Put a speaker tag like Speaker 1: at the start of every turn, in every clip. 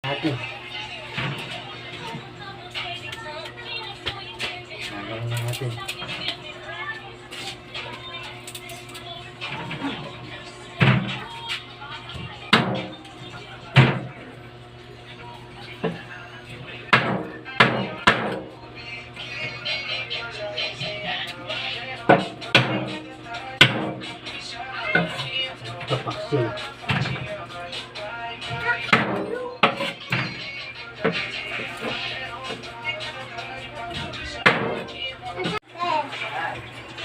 Speaker 1: Natin. Gagawin na natin. Papaksi.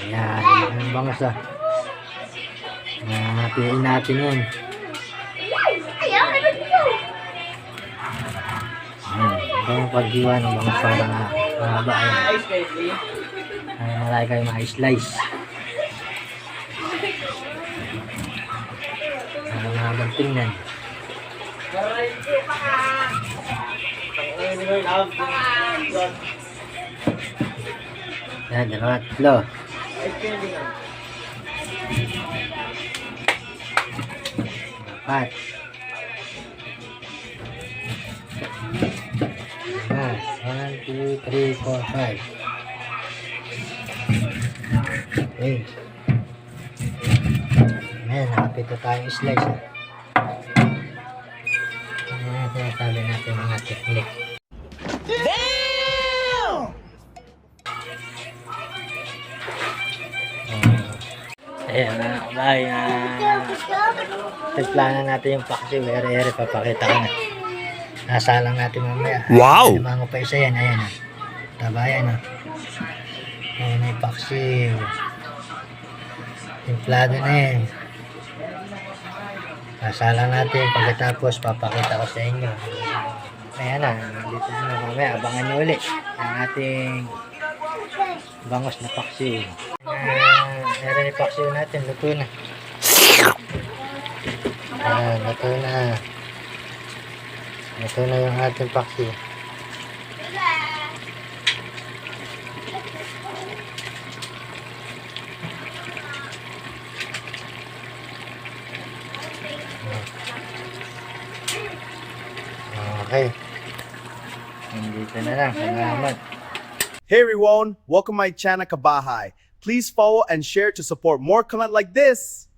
Speaker 1: Ayan, ang bangas ah. Hatiin natin yan. Ito yung pagdiwa ng bangas para mahaba yan. Malaki kayo ma-slice. Mahabang tingnan. Yan, dalawa, tatlo. Apat. Ayan, 1, 2, 3, 4, 5. Okay. Ayan, nakapito tayong slice. Ayan, sinasabi natin mga technique. Ayan na, bye. Timplahan natin yung paksi. Ere-ere, papakita ko na. Nasalang natin mamaya.
Speaker 2: Wow!
Speaker 1: Mango pa isa yan. Ayan na. Taba yan. Ayan na yung paksi. Timplado na yan. Nasalang natin. Pagkatapos, papakita ko sa inyo. Ayan na. Dito na mamaya. Abangan nyo ulit ang ating bangos na paksi. Meron yung paksiw natin, luto na. Luto na. Luto na yung ating paksiw. Okay. Nandito na lang. Salamat.
Speaker 2: Hey everyone, welcome to my channel Kabahay. Please follow and share to support more content like this.